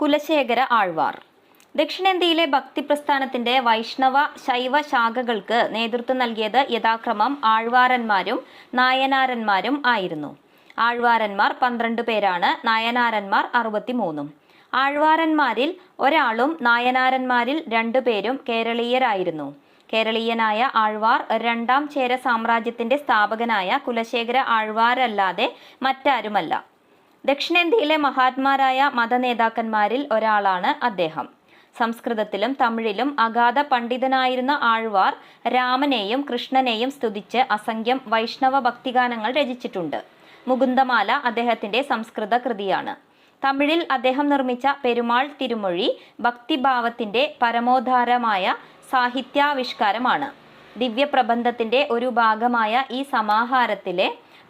കുലശേഖര ആഴ്വാർ. ദക്ഷിണേന്ത്യയിലെ ഭക്തിപ്രസ്ഥാനത്തിന്റെ വൈഷ്ണവ ശൈവ ശാഖകൾക്ക് നേതൃത്വം നൽകിയത് യഥാക്രമം ആഴ്വാരന്മാരും നായനാരന്മാരും ആയിരുന്നു. ആഴ്വാരന്മാർ 12 പേരാണ്, നായനാരന്മാർ 63. ആഴ്വാരന്മാരിൽ ഒരാളും നായനാരന്മാരിൽ 2 പേരും കേരളീയരായിരുന്നു. കേരളീയനായ ആഴ്വാർ 2ാം ചേര സാമ്രാജ്യത്തിന്റെ സ്ഥാപകനായ കുലശേഖര ആഴ്വാരല്ലാതെ മറ്റാരുമല്ല. ദക്ഷിണേന്ത്യയിലെ മഹാത്മാരായ മതനേതാക്കന്മാരിൽ ഒരാളാണ് അദ്ദേഹം. സംസ്കൃതത്തിലും തമിഴിലും അഗാധ പണ്ഡിതനായിരുന്ന ആഴ്വാർ രാമനെയും കൃഷ്ണനെയും സ്തുതിച്ച് അസംഖ്യം വൈഷ്ണവ ഭക്തിഗാനങ്ങൾ രചിച്ചിട്ടുണ്ട്. മുകുന്ദമാല അദ്ദേഹത്തിന്റെ സംസ്കൃത കൃതിയാണ്. തമിഴിൽ അദ്ദേഹം നിർമ്മിച്ച പെരുമാൾ തിരുമൊഴി ഭക്തിഭാവത്തിന്റെ പരമോദ്ധാരമായ സാഹിത്യാവിഷ്കാരമാണ്. ദിവ്യപ്രബന്ധത്തിന്റെ ഒരു ഭാഗമായ ഈ സമാഹാരത്തിലെ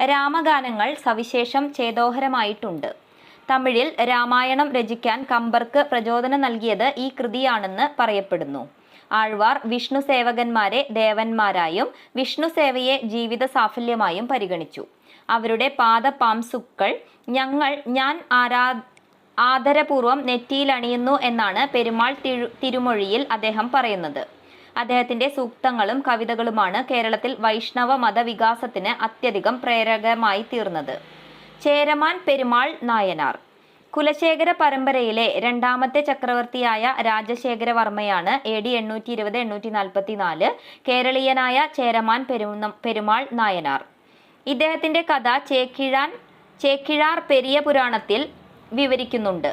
രാമഗാനങ്ങൾ സവിശേഷം ചേതോഹരമായിട്ടുണ്ട്. തമിഴിൽ രാമായണം രചിക്കാൻ കമ്പർക്ക് പ്രചോദനം നൽകിയത് ഈ കൃതിയാണെന്ന് പറയപ്പെടുന്നു. ആഴ്വാർ വിഷ്ണു സേവകന്മാരെ ദേവന്മാരായും വിഷ്ണു സേവയെ ജീവിത സാഫല്യമായും പരിഗണിച്ചു. അവരുടെ പാദപാംസുക്കൾ ഞാൻ ആദരപൂർവം നെറ്റിയിലണിയുന്നു എന്നാണ് പെരുമാൾ തിരുമൊഴിയിൽ അദ്ദേഹം പറയുന്നത്. അദ്ദേഹത്തിന്റെ സൂക്തങ്ങളും കവിതകളുമാണ് കേരളത്തിൽ വൈഷ്ണവ മതവികാസത്തിന് അത്യധികം പ്രേരകമായി തീർന്നത്. ചേരമാൻ പെരുമാൾ നായനാർ. കുലശേഖര പരമ്പരയിലെ 2ാമത്തെ ചക്രവർത്തിയായ രാജശേഖരവർമ്മയാണ് AD 820-844 കേരളീയനായ ചേരമാൻ പെരുമാൾ നായനാർ. ഇദ്ദേഹത്തിന്റെ കഥ ചേക്കിഴാർ പെരിയ പുരാണത്തിൽ വിവരിക്കുന്നുണ്ട്.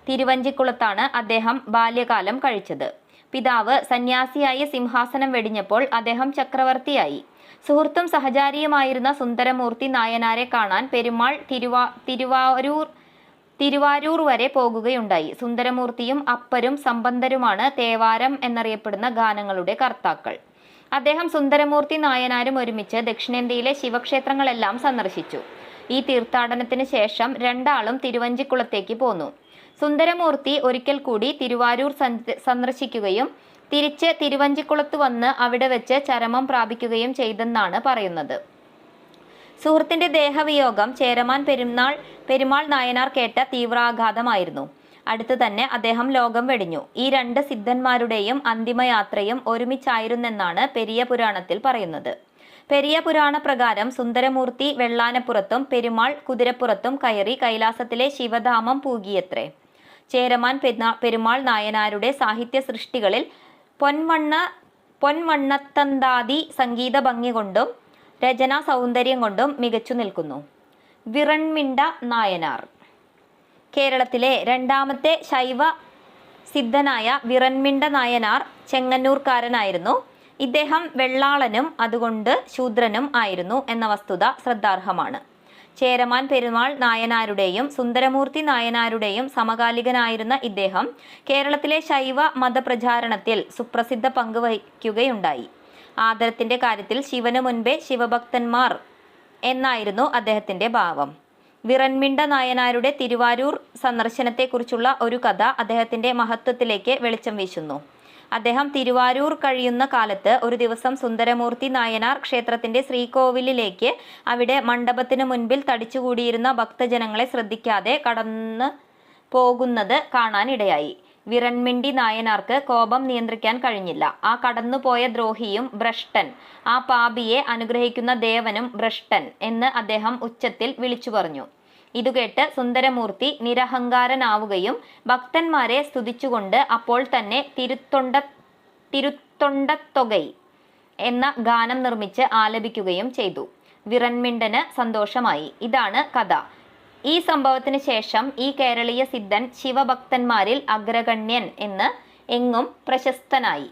തിരുവഞ്ചിക്കുളത്താണ് അദ്ദേഹം ബാല്യകാലം കഴിച്ചത്. പിതാവ് സന്യാസിയായി സിംഹാസനം വെടിഞ്ഞപ്പോൾ അദ്ദേഹം ചക്രവർത്തിയായി. സുഹൃത്തും സഹചാരിയുമായിരുന്ന സുന്ദരമൂർത്തി നായനാരെ കാണാൻ പെരുമാൾ തിരുവാരൂർ വരെ പോകുകയുണ്ടായി. സുന്ദരമൂർത്തിയും അപ്പരും സംബന്ധരുമാണ് തേവാരം എന്നറിയപ്പെടുന്ന ഗാനങ്ങളുടെ കർത്താക്കൾ. അദ്ദേഹം സുന്ദരമൂർത്തി നായനാരും ഒരുമിച്ച് ദക്ഷിണേന്ത്യയിലെ ശിവക്ഷേത്രങ്ങളെല്ലാം സന്ദർശിച്ചു. ഈ തീർത്ഥാടനത്തിന് ശേഷം രണ്ടാളും തിരുവഞ്ചിക്കുളത്തേക്ക് പോന്നു. സുന്ദരമൂർത്തി ഒരിക്കൽ കൂടി തിരുവാരൂർ സന്ദർശിക്കുകയും തിരിച്ച് തിരുവഞ്ചിക്കുളത്ത് വന്ന് അവിടെ വെച്ച് ചരമം പ്രാപിക്കുകയും ചെയ്തെന്നാണ് പറയുന്നത്. സുഹൃത്തിന്റെ ദേഹവിയോഗം ചേരമാൻ പെരുമാൾ നായനാർ കേട്ട തീവ്രാഘാതമായിരുന്നു. അടുത്ത് തന്നെ അദ്ദേഹം ലോകം വെടിഞ്ഞു. ഈ 2 സിദ്ധന്മാരുടെയും അന്തിമയാത്രയും ഒരുമിച്ചായിരുന്നെന്നാണ് പെരിയ പുരാണത്തിൽ പറയുന്നത്. പെരിയ പുരാണ പ്രകാരം സുന്ദരമൂർത്തി വെള്ളാനപ്പുറത്തും പെരുമാൾ കുതിരപ്പുറത്തും കയറി കൈലാസത്തിലെ ശിവധാമം പൂകിയത്രേ. ചേരമാൻ പെരുമാൾ നായനാരുടെ സാഹിത്യ സൃഷ്ടികളിൽ പൊൻവണ്ണത്തന്താതി സംഗീത ഭംഗി കൊണ്ടും രചനാ സൗന്ദര്യം കൊണ്ടും മികച്ചു നിൽക്കുന്നു. വിറൺമിണ്ട നായനാർ. കേരളത്തിലെ 2ാമത്തെ ശൈവ സിദ്ധനായ വിറൺമിണ്ട നായനാർ ചെങ്ങന്നൂർക്കാരനായിരുന്നു. ഇദ്ദേഹം വെള്ളാളനും അതുകൊണ്ട് ശൂദ്രനും ആയിരുന്നു എന്ന വസ്തുത ശ്രദ്ധാർഹമാണ്. ചേരമാൻ പെരുമാൾ നായനാരുടെയും സുന്ദരമൂർത്തി നായനാരുടെയും സമകാലികനായിരുന്ന ഇദ്ദേഹം കേരളത്തിലെ ശൈവ മതപ്രചാരണത്തിൽ സുപ്രസിദ്ധ പങ്ക് വഹിക്കുകയുണ്ടായി. ആദരത്തിന്റെ കാര്യത്തിൽ ശിവന് മുൻപേ ശിവഭക്തന്മാർ എന്നായിരുന്നു അദ്ദേഹത്തിന്റെ ഭാവം. വിറൺമിണ്ട നായനാരുടെ തിരുവാരൂർ സന്ദർശനത്തെക്കുറിച്ചുള്ള ഒരു കഥ അദ്ദേഹത്തിന്റെ മഹത്വത്തിലേക്ക് വെളിച്ചം വീശുന്നു. അദ്ദേഹം തിരുവാരൂർ കഴിയുന്ന കാലത്ത് ഒരു ദിവസം സുന്ദരമൂർത്തി നായനാർ ക്ഷേത്രത്തിന്റെ ശ്രീകോവിലിലേക്ക് അവിടെ മണ്ഡപത്തിന് മുൻപിൽ തടിച്ചുകൂടിയിരുന്ന ഭക്തജനങ്ങളെ ശ്രദ്ധിക്കാതെ കടന്നു പോകുന്നത് കാണാനിടയായി. വിറൺമിണ്ടി നായനാർക്ക് കോപം നിയന്ത്രിക്കാൻ കഴിഞ്ഞില്ല. ആ കടന്നുപോയ ദ്രോഹിയും ഭ്രഷ്ടൻ, ആ പാപിയെ അനുഗ്രഹിക്കുന്ന ദേവനും ഭ്രഷ്ടൻ എന്ന് അദ്ദേഹം ഉച്ചത്തിൽ വിളിച്ചു പറഞ്ഞു. ഇതുകേട്ട് സുന്ദരമൂർത്തി നിരഹങ്കാരനാവുകയും ഭക്തന്മാരെ സ്തുതിച്ചുകൊണ്ട് അപ്പോൾ തന്നെ തിരുത്തൊണ്ടത്തൊകൈ എന്ന ഗാനം നിർമ്മിച്ച് ആലപിക്കുകയും ചെയ്തു. വിറൺമിണ്ടന് സന്തോഷമായി. ഇതാണ് കഥ. ഈ സംഭവത്തിന് ശേഷം ഈ കേരളീയ സിദ്ധൻ ശിവഭക്തന്മാരിൽ അഗ്രഗണ്യൻ എന്ന് എങ്ങും പ്രശസ്തനായി.